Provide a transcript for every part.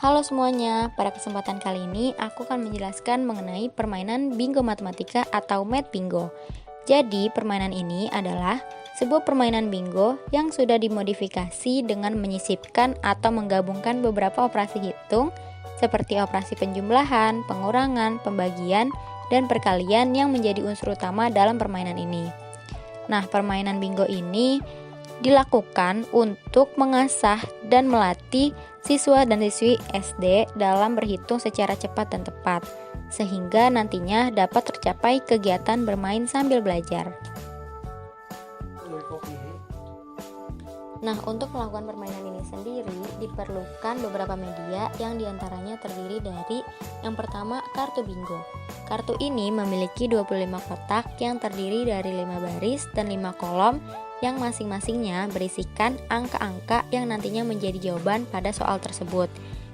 Halo semuanya, pada kesempatan kali ini aku akan menjelaskan mengenai permainan bingo matematika atau Math Bingo. Jadi, permainan ini adalah sebuah permainan bingo yang sudah dimodifikasi dengan menyisipkan atau menggabungkan beberapa operasi hitung seperti operasi penjumlahan, pengurangan, pembagian, dan perkalian yang menjadi unsur utama dalam permainan ini. Nah, permainan bingo ini dilakukan untuk mengasah dan melatih siswa dan siswi SD dalam berhitung secara cepat dan tepat, sehingga nantinya dapat tercapai kegiatan bermain sambil belajar. Nah, untuk melakukan permainan ini sendiri diperlukan beberapa media yang diantaranya terdiri dari yang pertama kartu bingo. Kartu ini memiliki 25 kotak yang terdiri dari 5 baris dan 5 kolom yang masing-masingnya berisikan angka-angka yang nantinya menjadi jawaban pada soal tersebut.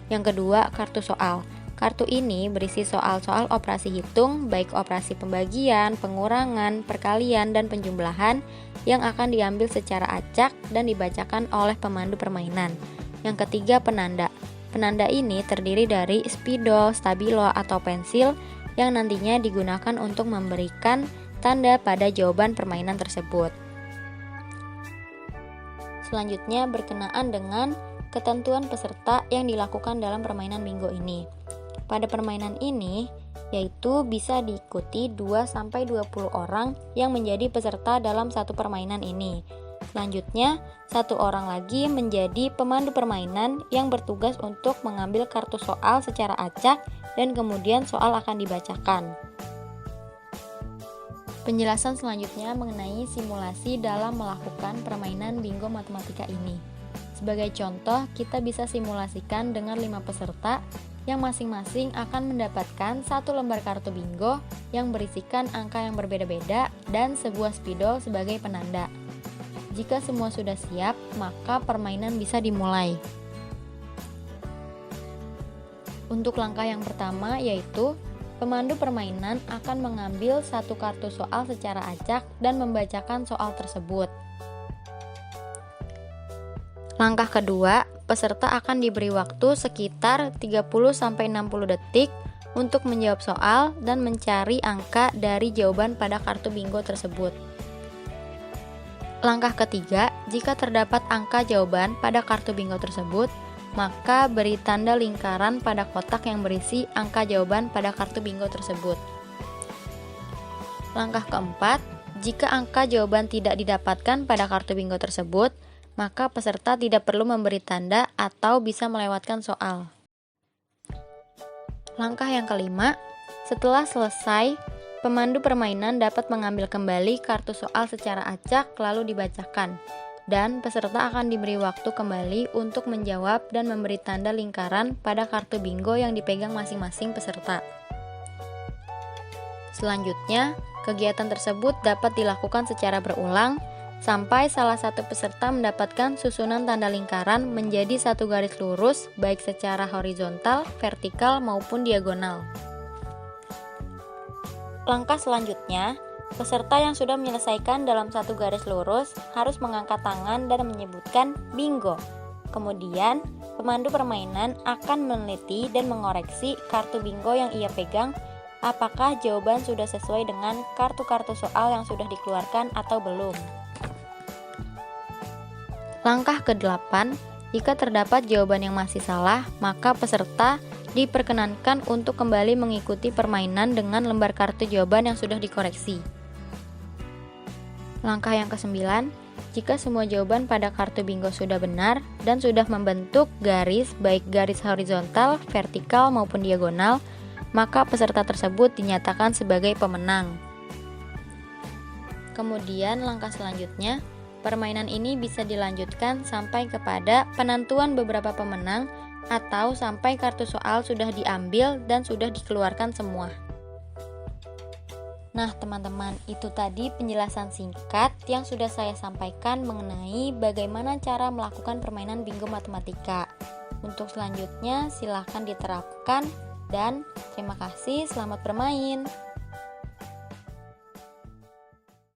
Yang kedua, kartu soal. Kartu ini berisi soal-soal operasi hitung, baik operasi pembagian, pengurangan, perkalian, dan penjumlahan yang akan diambil secara acak dan dibacakan oleh pemandu permainan. Yang ketiga, penanda. Penanda ini terdiri dari spidol, stabilo, atau pensil yang nantinya digunakan untuk memberikan tanda pada jawaban permainan tersebut. Selanjutnya berkenaan dengan ketentuan peserta yang dilakukan dalam permainan bingo ini. Pada permainan ini, yaitu bisa diikuti 2-20 orang yang menjadi peserta dalam satu permainan ini. Selanjutnya, satu orang lagi menjadi pemandu permainan yang bertugas untuk mengambil kartu soal secara acak dan kemudian soal akan dibacakan. Penjelasan selanjutnya mengenai simulasi dalam melakukan permainan bingo matematika ini. Sebagai contoh, kita bisa simulasikan dengan 5 peserta yang masing-masing akan mendapatkan satu lembar kartu bingo yang berisikan angka yang berbeda-beda dan sebuah spidol sebagai penanda. Jika semua sudah siap, maka permainan bisa dimulai. Untuk langkah yang pertama yaitu pemandu permainan akan mengambil satu kartu soal secara acak dan membacakan soal tersebut. Langkah kedua, peserta akan diberi waktu sekitar 30-60 detik untuk menjawab soal dan mencari angka dari jawaban pada kartu bingo tersebut. Langkah ketiga, jika terdapat angka jawaban pada kartu bingo tersebut, maka beri tanda lingkaran pada kotak yang berisi angka jawaban pada kartu bingo tersebut. Langkah keempat, jika angka jawaban tidak didapatkan pada kartu bingo tersebut, maka peserta tidak perlu memberi tanda atau bisa melewatkan soal. Langkah yang kelima, setelah selesai, pemandu permainan dapat mengambil kembali kartu soal secara acak lalu dibacakan, dan peserta akan diberi waktu kembali untuk menjawab dan memberi tanda lingkaran pada kartu bingo yang dipegang masing-masing peserta. Selanjutnya, kegiatan tersebut dapat dilakukan secara berulang sampai salah satu peserta mendapatkan susunan tanda lingkaran menjadi satu garis lurus baik secara horizontal, vertikal maupun diagonal. Langkah selanjutnya, peserta yang sudah menyelesaikan dalam satu garis lurus harus mengangkat tangan dan menyebutkan bingo. Kemudian, pemandu permainan akan meneliti dan mengoreksi kartu bingo yang ia pegang apakah jawaban sudah sesuai dengan kartu-kartu soal yang sudah dikeluarkan atau belum. Langkah ke-8, jika terdapat jawaban yang masih salah, maka peserta diperkenankan untuk kembali mengikuti permainan dengan lembar kartu jawaban yang sudah dikoreksi. Langkah yang ke-9, jika semua jawaban pada kartu bingo sudah benar dan sudah membentuk garis baik garis horizontal, vertikal maupun diagonal, maka peserta tersebut dinyatakan sebagai pemenang. Kemudian langkah selanjutnya, permainan ini bisa dilanjutkan sampai kepada penentuan beberapa pemenang atau sampai kartu soal sudah diambil dan sudah dikeluarkan semua. Nah teman-teman, itu tadi penjelasan singkat yang sudah saya sampaikan mengenai bagaimana cara melakukan permainan bingo matematika. Untuk selanjutnya silahkan diterapkan dan terima kasih, selamat bermain.